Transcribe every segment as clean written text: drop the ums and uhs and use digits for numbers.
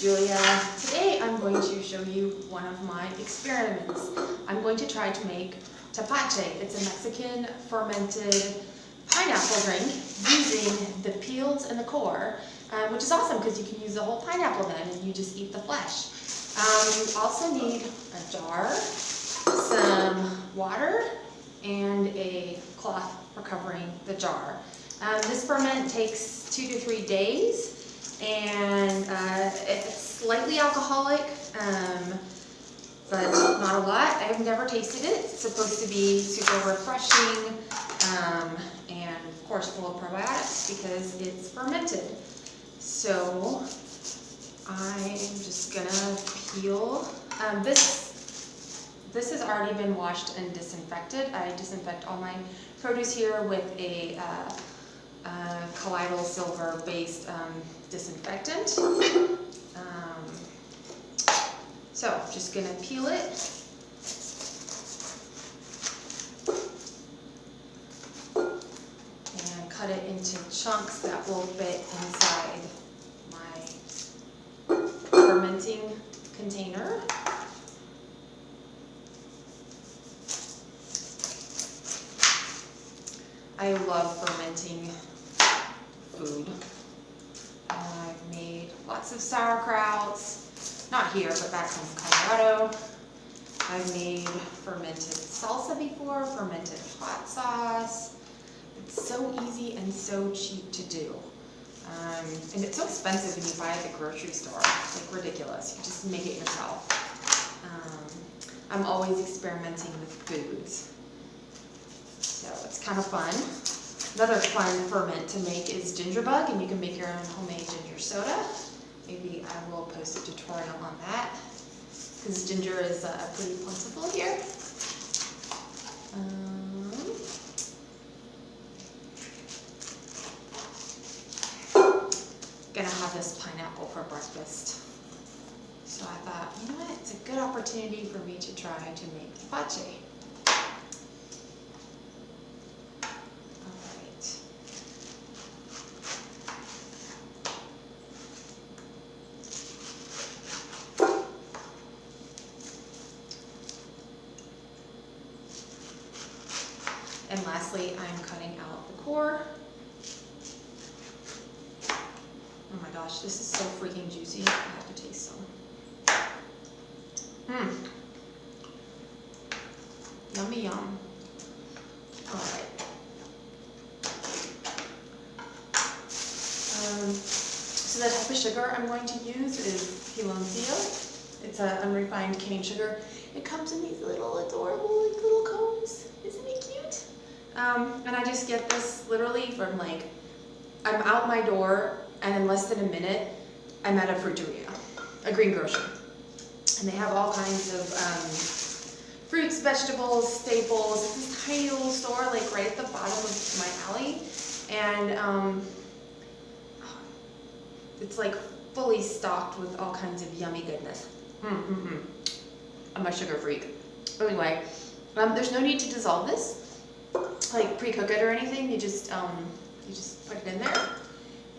Julia. Today I'm going to show you one of my experiments. I'm going to try to make Tepache. It's a Mexican fermented pineapple drink using the peels and the core, which is awesome because you can use the whole pineapple then and you just eat the flesh. You also need a jar, some water, and a cloth for covering the jar. This ferment takes 2 to 3 days. And it's slightly alcoholic, but not a lot. I've never tasted it. It's supposed to be super refreshing, and of course full of probiotics because it's fermented. So I'm just gonna peel. This has already been washed and disinfected. I disinfect all my produce here with a colloidal silver based disinfectant. So just gonna peel it. And cut it into chunks that will fit inside my fermenting container. I love fermenting food. I've made lots of sauerkrauts, not here, but back home in Colorado. I've made fermented salsa before, fermented hot sauce. It's so easy and so cheap to do. And it's so expensive when you buy it at the grocery store. It's like ridiculous. You just make it yourself. I'm always experimenting with foods. So it's kind of fun. Another fun ferment to make is ginger bug, and you can make your own homemade ginger soda. Maybe I will post a tutorial on that, because ginger is pretty plentiful here. Gonna have this pineapple for breakfast. So I thought, you know what, it's a good opportunity for me to try to make tepache. And lastly, I'm cutting out the core. Oh my gosh, this is so freaking juicy. I have to taste some. Yummy yum. All right. So the type of sugar I'm going to use is piloncillo. It's an unrefined cane sugar. It comes in these little adorable little cones. Isn't it cute? And I just get this literally from I'm out my door and in less than a minute, I'm at a fruiteria, a greengrocer. And they have all kinds of fruits, vegetables, staples. It's this tiny little store right at the bottom of my alley. And it's fully stocked with all kinds of yummy goodness. I'm a sugar freak. Anyway, there's no need to dissolve this. Pre-cook it or anything. You just put it in there,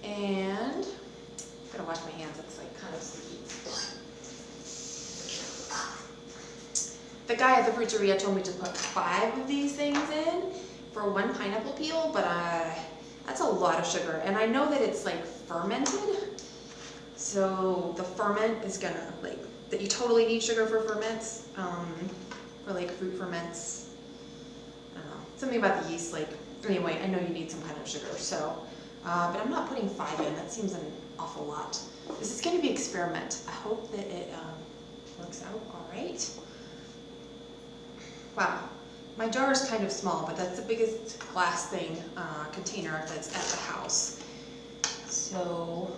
and I'm gonna wash my hands. It's kind of sticky. The guy at the fruiteria told me to put 5 of these things in for 1 pineapple peel, but that's a lot of sugar, and I know that it's fermented, so the ferment is gonna that you totally need sugar for ferments, for fruit ferments. Something about the yeast, anyway, I know you need some kind of sugar, so, but I'm not putting 5 in. That seems an awful lot. This is going to be an experiment. I hope that it works out all right. Wow, my jar is kind of small, but that's the biggest glass container that's at the house. So,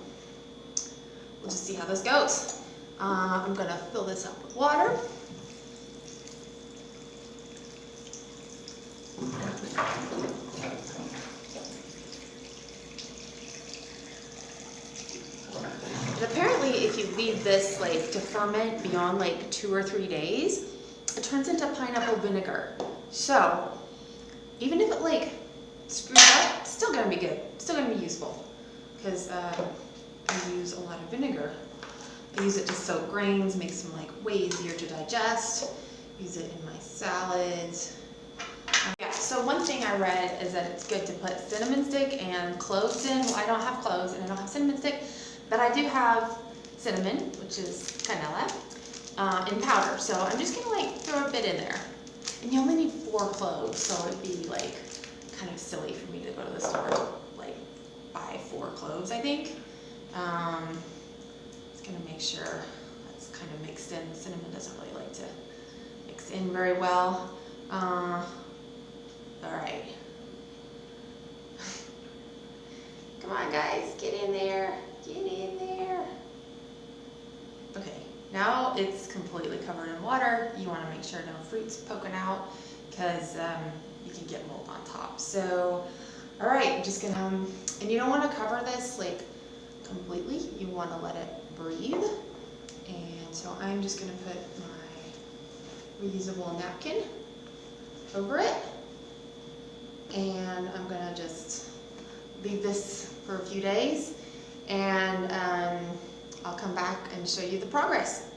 we'll just see how this goes. I'm going to fill this up with water. And apparently if you leave this to ferment beyond 2 or 3 days, it turns into pineapple vinegar. So even if it screws up, it's still gonna be good. It's still gonna be useful because I use a lot of vinegar. I use it to soak grains, makes them like way easier to digest. Use it in my salads. Yeah, so one thing I read is that it's good to put cinnamon stick and cloves in. Well, I don't have cloves and I don't have cinnamon stick, but I do have cinnamon, which is canela, in powder. So I'm just gonna like throw a bit in there. And you only need 4 cloves, so it'd be like kind of silly for me to go to the store to like buy 4 cloves, I think. Just gonna make sure that's kind of mixed in. Cinnamon doesn't really like to mix in very well. All right. Come on, guys, get in there. Get in there. Okay, now it's completely covered in water. You want to make sure no fruit's poking out because you can get mold on top. So, all right, I'm just gonna, and you don't want to cover this like completely. You want to let it breathe. And so I'm just gonna put my reusable napkin over it. And I'm gonna just leave this for a few days and I'll come back and show you the progress.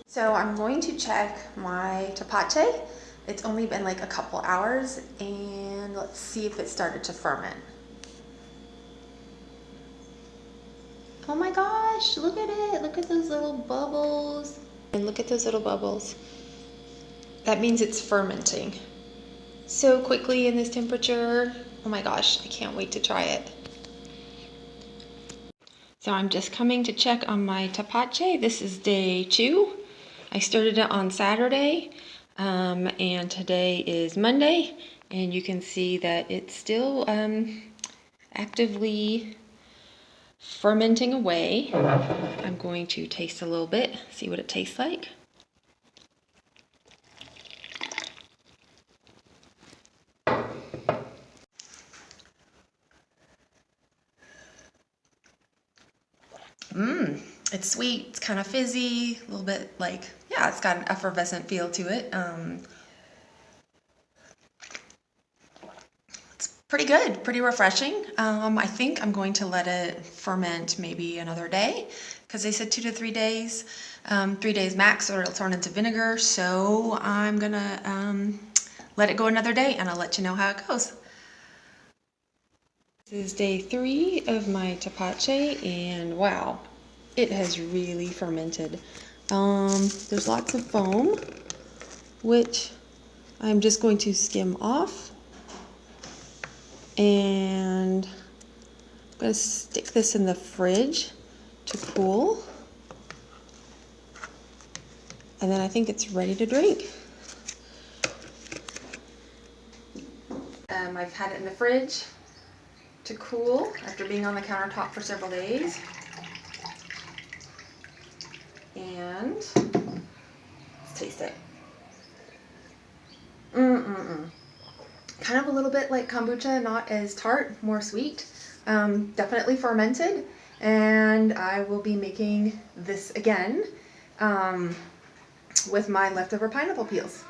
So I'm going to check my tepache. It's only been like a couple hours and let's see if it started to ferment. Oh my gosh, look at it. Look at those little bubbles. And look at those little bubbles. That means it's fermenting so quickly in this temperature. Oh my gosh, I can't wait to try it. So I'm just coming to check on my tepache. This is day 2. I started it on Saturday, and today is Monday, and you can see that it's still actively fermenting away. I'm going to taste a little bit, see what it tastes like. It's sweet, it's kind of fizzy, a little bit like, yeah, it's got an effervescent feel to it. It's pretty good, pretty refreshing. I think I'm going to let it ferment maybe another day because they said 2 to 3 days, 3 days max, or it'll turn into vinegar. So I'm gonna let it go another day and I'll let you know how it goes. This is day 3 of my tepache and wow, it has really fermented. There's lots of foam, which I'm just going to skim off. And I'm going to stick this in the fridge to cool. And then I think it's ready to drink. I've had it in the fridge to cool after being on the countertop for several days. And let's taste it. Kind of a little bit like kombucha, not as tart, more sweet. Definitely fermented, and I will be making this again with my leftover pineapple peels.